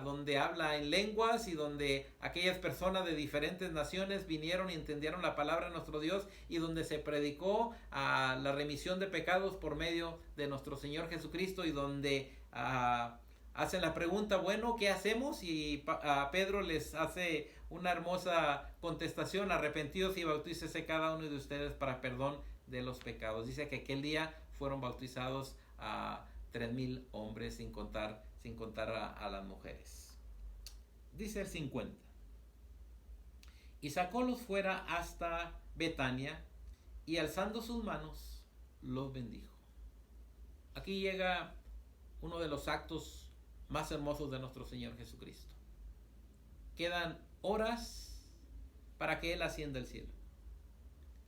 donde habla en lenguas y donde aquellas personas de diferentes naciones vinieron y entendieron la palabra de nuestro Dios, y donde se predicó la remisión de pecados por medio de nuestro Señor Jesucristo, y donde hacen la pregunta, bueno, ¿qué hacemos? Y Pedro les hace una hermosa contestación: arrepentidos y bautícese cada uno de ustedes para perdón de los pecados. Dice que aquel día fueron bautizados a 3,000 hombres, sin contar a las mujeres. Dice el 50. Y sacólos fuera hasta Betania, y alzando sus manos, los bendijo. Aquí llega uno de los actos más hermosos de nuestro Señor Jesucristo. Quedan horas para que Él ascienda al cielo.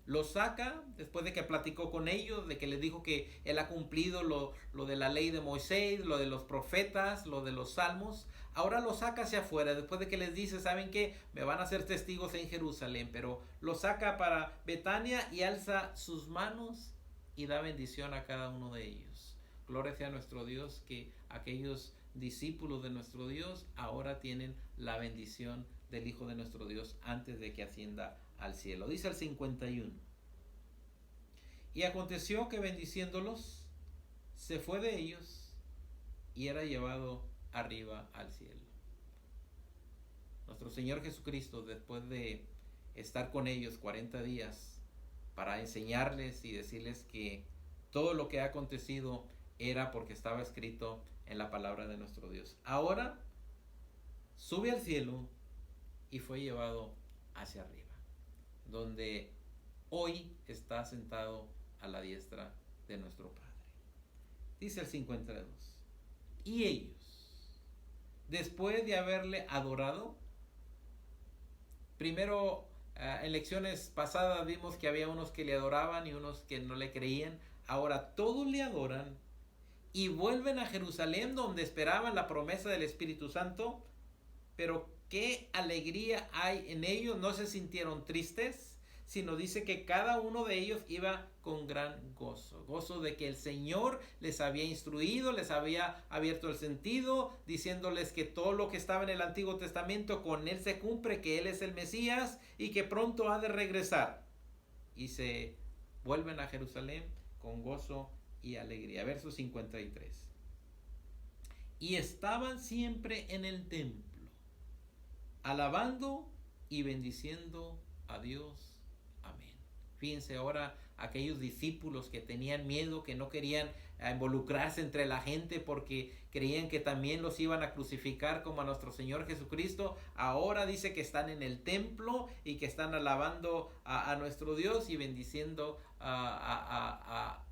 Los saca después de que platicó con ellos, de que les dijo que Él ha cumplido lo de la ley de Moisés, lo de los profetas, lo de los salmos. Ahora los saca hacia afuera, después de que les dice, ¿saben qué? Me van a ser testigos en Jerusalén, pero los saca para Betania y alza sus manos y da bendición a cada uno de ellos. Gloria sea a nuestro Dios, que aquellos discípulos de nuestro Dios ahora tienen la bendición del Hijo de nuestro Dios antes de que ascienda al cielo. Dice el 51. Y aconteció que bendiciéndolos se fue de ellos y era llevado arriba al cielo. Nuestro Señor Jesucristo, después de estar con ellos 40 días para enseñarles y decirles que todo lo que ha acontecido era porque estaba escrito en la palabra de nuestro Dios, ahora sube al cielo y fue llevado hacia arriba, donde hoy está sentado a la diestra de nuestro Padre. Dice el 52. Y ellos, después de haberle adorado, primero en lecciones pasadas vimos que había unos que le adoraban y unos que no le creían. Ahora todos le adoran y vuelven a Jerusalén, donde esperaban la promesa del Espíritu Santo. Pero qué alegría hay en ellos. No se sintieron tristes, sino dice que cada uno de ellos iba con gran gozo. Gozo de que el Señor les había instruido, les había abierto el sentido, diciéndoles que todo lo que estaba en el Antiguo Testamento con Él se cumple, que Él es el Mesías y que pronto ha de regresar. Y se vuelven a Jerusalén con gozo y alegría. Verso 53. Y estaban siempre en el templo, alabando y bendiciendo a Dios. Amén. Fíjense ahora aquellos discípulos que tenían miedo, que no querían involucrarse entre la gente porque creían que también los iban a crucificar como a nuestro Señor Jesucristo. Ahora dice que están en el templo y que están alabando a nuestro Dios y bendiciendo a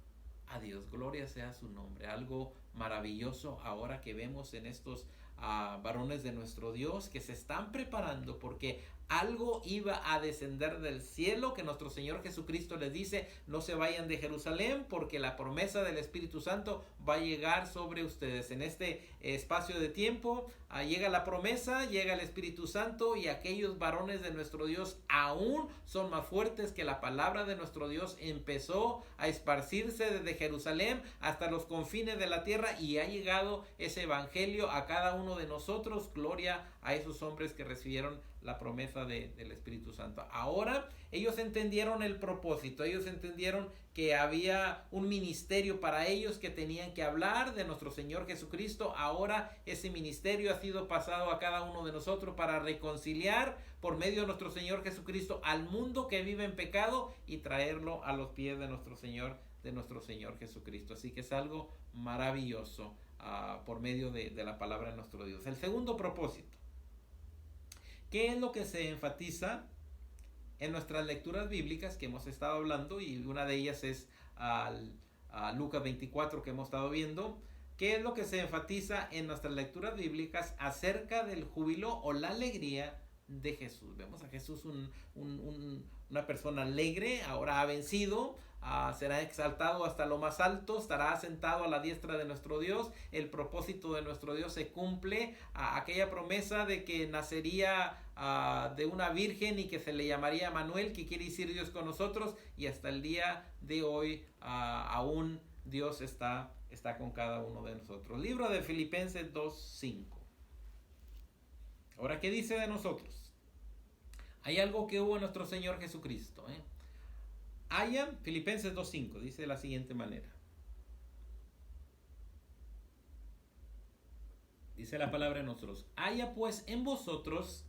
Dios. Gloria sea su nombre. Algo maravilloso ahora que vemos en estos varones de nuestro Dios que se están preparando porque algo iba a descender del cielo, que nuestro Señor Jesucristo les dice: no se vayan de Jerusalén porque la promesa del Espíritu Santo va a llegar sobre ustedes. En este espacio de tiempo llega la promesa, llega el Espíritu Santo, y aquellos varones de nuestro Dios aún son más fuertes, que la palabra de nuestro Dios empezó a esparcirse desde Jerusalén hasta los confines de la tierra, y ha llegado ese evangelio a cada uno de nosotros. Gloria a esos hombres que recibieron la promesa del Espíritu Santo. Ahora ellos entendieron el propósito, ellos entendieron que había un ministerio para ellos, que tenían que hablar de nuestro Señor Jesucristo. Ahora ese ministerio ha sido pasado a cada uno de nosotros para reconciliar por medio de nuestro Señor Jesucristo al mundo que vive en pecado y traerlo a los pies de nuestro Señor Jesucristo. Así que es algo maravilloso por medio de la palabra de nuestro Dios. El segundo propósito, ¿qué es lo que se enfatiza en nuestras lecturas bíblicas que hemos estado hablando? Y una de ellas es Lucas 24, que hemos estado viendo. ¿Qué es lo que se enfatiza en nuestras lecturas bíblicas acerca del júbilo o la alegría de Jesús? Vemos a Jesús una persona alegre. Ahora ha vencido, será exaltado hasta lo más alto, estará sentado a la diestra de nuestro Dios. El propósito de nuestro Dios se cumple. Aquella promesa de que nacería de una virgen y que se le llamaría Manuel, que quiere decir Dios con nosotros, y hasta el día de hoy aún Dios está con cada uno de nosotros. Libro de Filipenses 2:5. Ahora, ¿qué dice de nosotros? Hay algo que hubo en nuestro Señor Jesucristo. Filipenses 2:5 dice de la siguiente manera. Dice la palabra de nosotros: haya pues en vosotros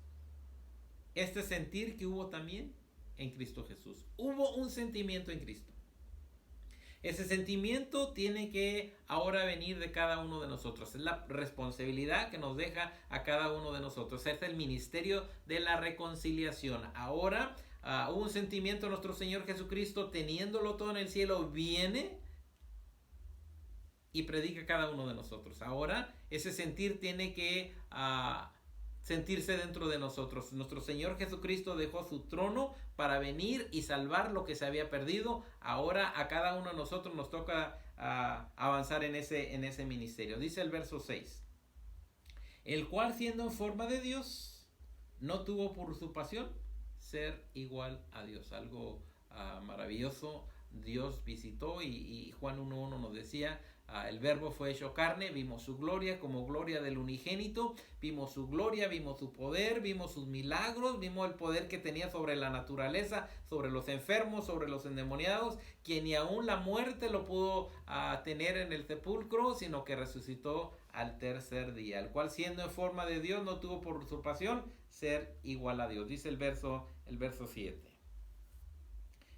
este sentir que hubo también en Cristo Jesús. Hubo un sentimiento en Cristo. Ese sentimiento tiene que ahora venir de cada uno de nosotros. Es la responsabilidad que nos deja a cada uno de nosotros. Es el ministerio de la reconciliación. Ahora hubo un sentimiento de nuestro Señor Jesucristo, teniéndolo todo en el cielo, viene y predica a cada uno de nosotros. Ahora ese sentir tiene que sentirse dentro de nosotros. Nuestro Señor Jesucristo dejó su trono para venir y salvar lo que se había perdido. Ahora a cada uno de nosotros nos toca avanzar en ese ministerio. Dice el verso 6: el cual, siendo en forma de Dios, no tuvo por usurpación ser igual a Dios. Algo maravilloso. Dios visitó, y Juan 1:1 nos decía: el verbo fue hecho carne, vimos su gloria como gloria del unigénito, vimos su gloria, vimos su poder, vimos sus milagros, vimos el poder que tenía sobre la naturaleza, sobre los enfermos, sobre los endemoniados, quien ni aún la muerte lo pudo tener en el sepulcro, sino que resucitó al tercer día, el cual, siendo en forma de Dios, no tuvo por usurpación ser igual a Dios. Dice el verso 7.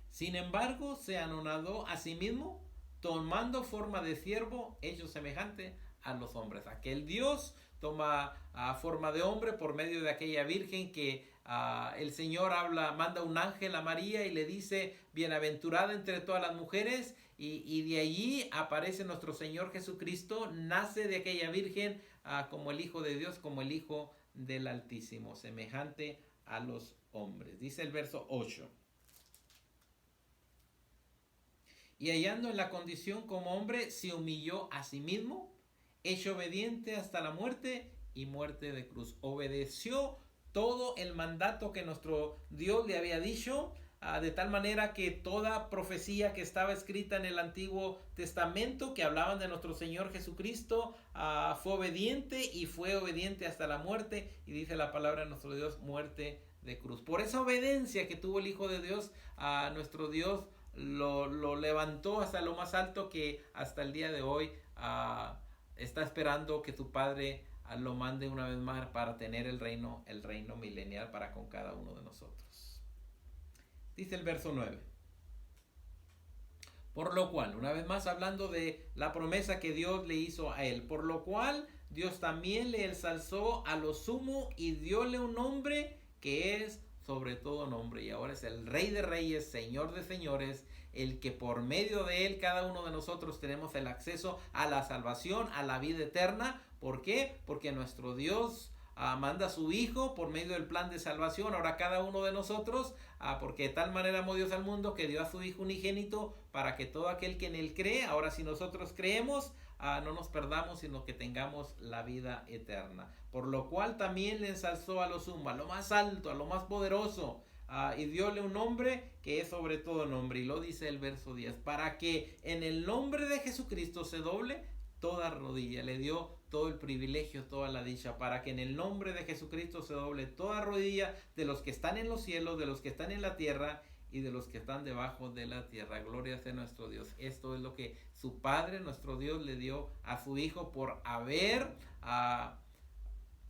Sin embargo, se anonadó a sí mismo, tomando forma de siervo, hecho semejante a los hombres. Aquel Dios toma forma de hombre por medio de aquella virgen que el Señor manda un ángel a María y le dice, bienaventurada entre todas las mujeres, y de allí aparece nuestro Señor Jesucristo, nace de aquella virgen como el Hijo de Dios, como el Hijo del Altísimo, semejante a los hombres. Dice el verso 8. Y hallando en la condición como hombre, se humilló a sí mismo, hecho obediente hasta la muerte y muerte de cruz. Obedeció todo el mandato que nuestro Dios le había dicho, de tal manera que toda profecía que estaba escrita en el Antiguo Testamento, que hablaban de nuestro Señor Jesucristo, fue obediente hasta la muerte, y dice la palabra de nuestro Dios, muerte de cruz. Por esa obediencia que tuvo el Hijo de Dios, nuestro Dios lo levantó hasta lo más alto, que hasta el día de hoy está esperando que tu Padre lo mande una vez más para tener el reino milenial para con cada uno de nosotros. Dice el verso 9. Por lo cual, una vez más hablando de la promesa que Dios le hizo a él, por lo cual Dios también le ensalzó a lo sumo y dióle un nombre que es sobre todo nombre, y ahora es el Rey de Reyes, Señor de Señores, el que por medio de él cada uno de nosotros tenemos el acceso a la salvación, a la vida eterna. ¿Por qué? Porque nuestro Dios manda a su Hijo por medio del plan de salvación. Ahora cada uno de nosotros, porque de tal manera amó Dios al mundo que dio a su Hijo unigénito, para que todo aquel que en él cree, ahora si nosotros creemos, no nos perdamos, sino que tengamos la vida eterna. Por lo cual también le ensalzó a lo sumo, a lo más alto, a lo más poderoso, y dióle un nombre que es sobre todo nombre. Y lo dice el verso 10, para que en el nombre de Jesucristo se doble toda rodilla. Le dio todo el privilegio, toda la dicha, para que en el nombre de Jesucristo se doble toda rodilla de los que están en los cielos, de los que están en la tierra y de los que están debajo de la tierra. Gloria sea nuestro Dios. Esto es lo que su Padre, nuestro Dios, le dio a su Hijo por haber,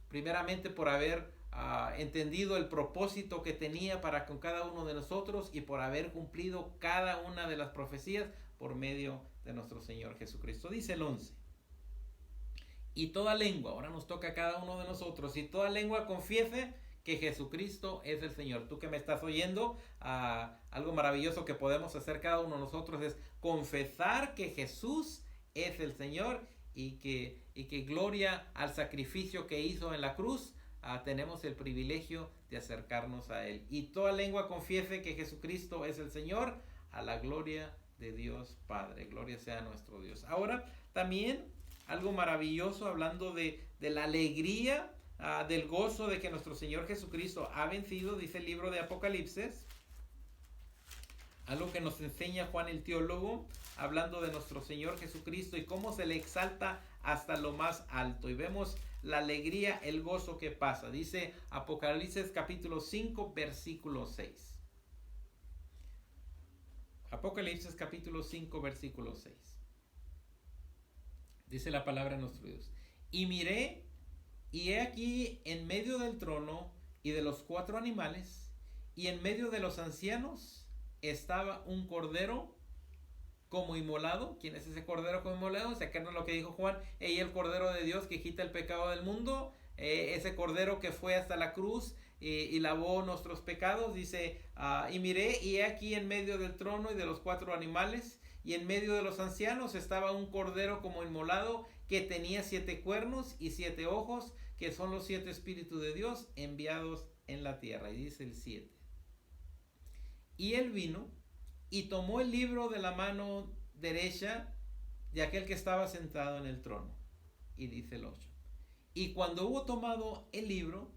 primeramente por haber entendido el propósito que tenía para con cada uno de nosotros, y por haber cumplido cada una de las profecías por medio de nuestro Señor Jesucristo. Dice el 11. Y toda lengua, ahora nos toca a cada uno de nosotros, y toda lengua confiese que Jesucristo es el Señor. Tú que me estás oyendo, algo maravilloso que podemos hacer cada uno de nosotros es confesar que Jesús es el Señor, y que gloria al sacrificio que hizo en la cruz, tenemos el privilegio de acercarnos a Él. Y toda lengua confiese que Jesucristo es el Señor, a la gloria de Dios Padre. Gloria sea a nuestro Dios. Ahora también algo maravilloso, hablando de la alegría, del gozo de que nuestro Señor Jesucristo ha vencido, dice el libro de Apocalipsis, algo que nos enseña Juan el teólogo, hablando de nuestro Señor Jesucristo y cómo se le exalta hasta lo más alto. Y vemos la alegría, el gozo que pasa. Dice Apocalipsis capítulo 5, versículo 6. Apocalipsis capítulo 5, versículo 6. Dice la palabra de nuestro Dios. Y miré, y he aquí en medio del trono y de los 4 animales, y en medio de los ancianos, estaba un cordero como inmolado. ¿Quién es ese cordero como inmolado? Sacarnos lo que dijo Juan, y el cordero de Dios que quita el pecado del mundo. Ese cordero que fue hasta la cruz y lavó nuestros pecados. Dice, y miré, y he aquí en medio del trono y de los 4 animales, y en medio de los ancianos estaba un cordero como inmolado, que tenía 7 cuernos y 7 ojos, que son los 7 espíritus de Dios enviados en la tierra. Y dice el 7. Y él vino y tomó el libro de la mano derecha de aquel que estaba sentado en el trono. Y dice el 8. Y cuando hubo tomado el libro,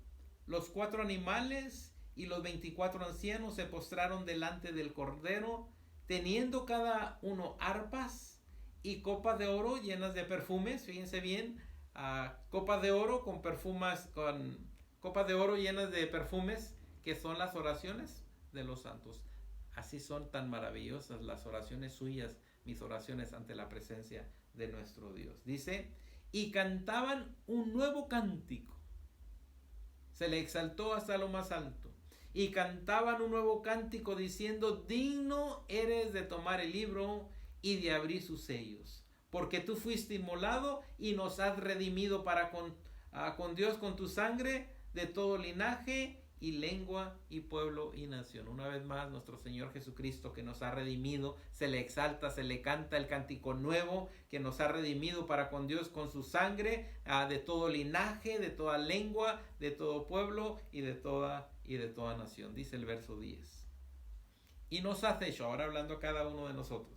los 4 animales y los 24 ancianos se postraron delante del cordero, teniendo cada uno arpas y copas de oro llenas de perfumes. Fíjense bien, copas de oro con copas de oro llenas de perfumes, que son las oraciones de los santos. Así son tan maravillosas las oraciones suyas, mis oraciones ante la presencia de nuestro Dios. Dice, y cantaban un nuevo cántico. Se le exaltó hasta lo más alto. Y cantaban un nuevo cántico diciendo, digno eres de tomar el libro y de abrir sus sellos, porque tú fuiste inmolado y nos has redimido para con con Dios con tu sangre de todo linaje y lengua y pueblo y nación. Una vez más, nuestro Señor Jesucristo, que nos ha redimido, se le exalta, se le canta el cántico nuevo, que nos ha redimido para con Dios con su sangre, de todo linaje, de toda lengua, de todo pueblo y de toda nación. Dice el verso 10. Y nos has hecho, ahora hablando a cada uno de nosotros,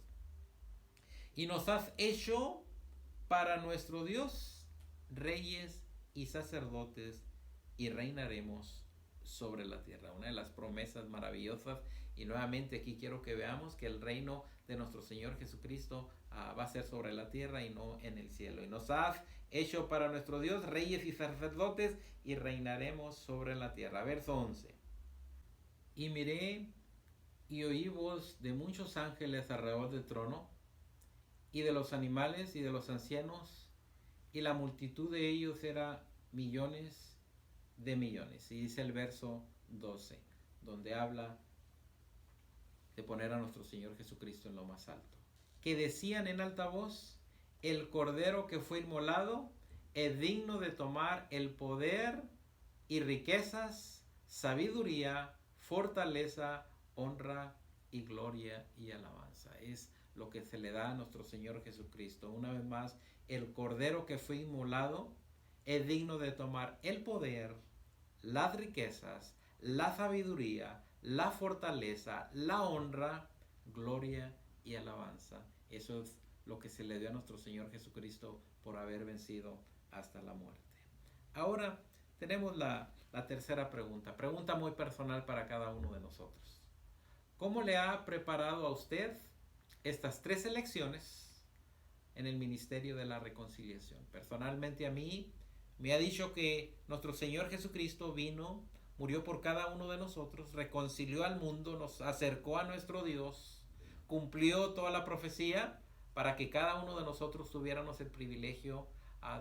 y nos has hecho para nuestro Dios reyes y sacerdotes, y reinaremos sobre la tierra. Una de las promesas maravillosas. Y nuevamente aquí quiero que veamos que el reino de nuestro Señor Jesucristo va a ser sobre la tierra y no en el cielo. Y nos has hecho para nuestro Dios reyes y sacerdotes, y reinaremos sobre la tierra. Verso 11. Y miré y oí voz de muchos ángeles alrededor del trono, y de los animales y de los ancianos, y la multitud de ellos era millones de millones. Y dice el verso 12, donde habla de poner a nuestro Señor Jesucristo en lo más alto, que decían en alta voz: el Cordero que fue inmolado es digno de tomar el poder y riquezas, sabiduría, fortaleza, honra y gloria y alabanza. Es lo que se le da a nuestro Señor Jesucristo. Una vez más, el Cordero que fue inmolado es digno de tomar el poder, las riquezas, la sabiduría, la fortaleza, la honra, gloria y alabanza. Eso es lo que se le dio a nuestro Señor Jesucristo por haber vencido hasta la muerte. Ahora tenemos la tercera pregunta muy personal para cada uno de nosotros. ¿Cómo le ha preparado a usted estas 3 elecciones en el ministerio de la reconciliación? Personalmente a mí me ha dicho que nuestro Señor Jesucristo vino, murió por cada uno de nosotros, reconcilió al mundo, nos acercó a nuestro Dios, cumplió toda la profecía para que cada uno de nosotros tuviéramos el privilegio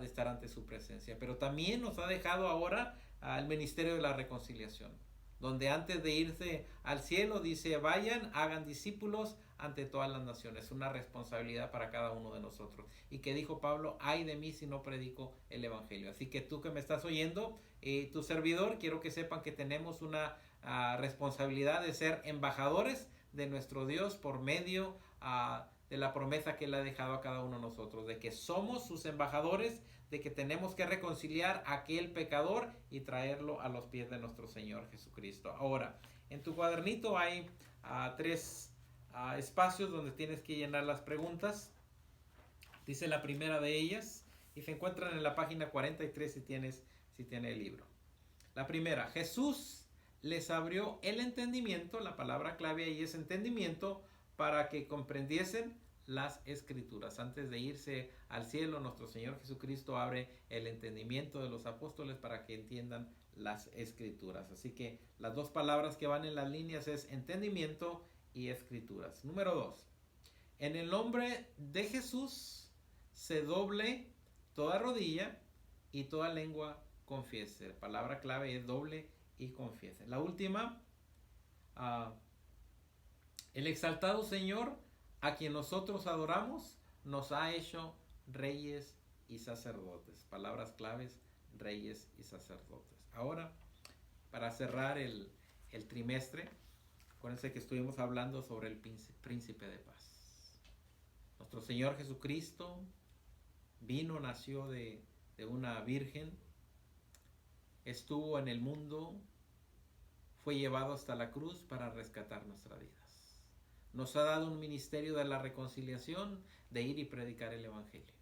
de estar ante su presencia. Pero también nos ha dejado ahora el ministerio de la reconciliación, donde antes de irse al cielo dice: vayan, hagan discípulos ante todas las naciones. Una responsabilidad para cada uno de nosotros. Y que dijo Pablo: ay de mí si no predico el evangelio. Así que tú que me estás oyendo, tu servidor, quiero que sepan que tenemos una responsabilidad de ser embajadores de nuestro Dios por medio de la promesa que Él ha dejado a cada uno de nosotros, de que somos sus embajadores, de que tenemos que reconciliar a aquel pecador y traerlo a los pies de nuestro Señor Jesucristo. Ahora, en tu cuadernito hay 3 espacios donde tienes que llenar las preguntas. Dice la primera de ellas, y se encuentran en la página 43 si tienes el libro. La primera: Jesús les abrió el entendimiento. La palabra clave ahí es entendimiento, para que comprendiesen las escrituras. Antes de irse al cielo, nuestro Señor Jesucristo abre el entendimiento de los apóstoles para que entiendan las escrituras. Así que las 2 palabras que van en las líneas es entendimiento y escrituras. Número 2: en el nombre de Jesús se doble toda rodilla y toda lengua confiese. La palabra clave es doble y confiese. La última: el exaltado Señor, a quien nosotros adoramos, nos ha hecho reyes y sacerdotes. Palabras claves: reyes y sacerdotes. Ahora, para cerrar el trimestre, acuérdense que estuvimos hablando sobre el príncipe de paz. Nuestro Señor Jesucristo vino, nació de una virgen, estuvo en el mundo, fue llevado hasta la cruz para rescatar nuestras vidas. Nos ha dado un ministerio de la reconciliación, de ir y predicar el evangelio.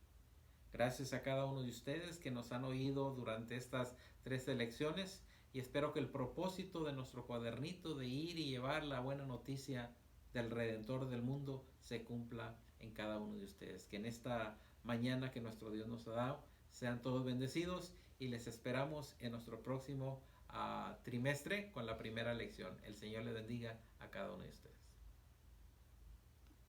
Gracias a cada uno de ustedes que nos han oído durante estas 3 elecciones, y espero que el propósito de nuestro cuadernito de ir y llevar la buena noticia del Redentor del mundo se cumpla en cada uno de ustedes. Que en esta mañana que nuestro Dios nos ha dado sean todos bendecidos, y les esperamos en nuestro próximo trimestre con la primera lección. El Señor les bendiga a cada uno de ustedes.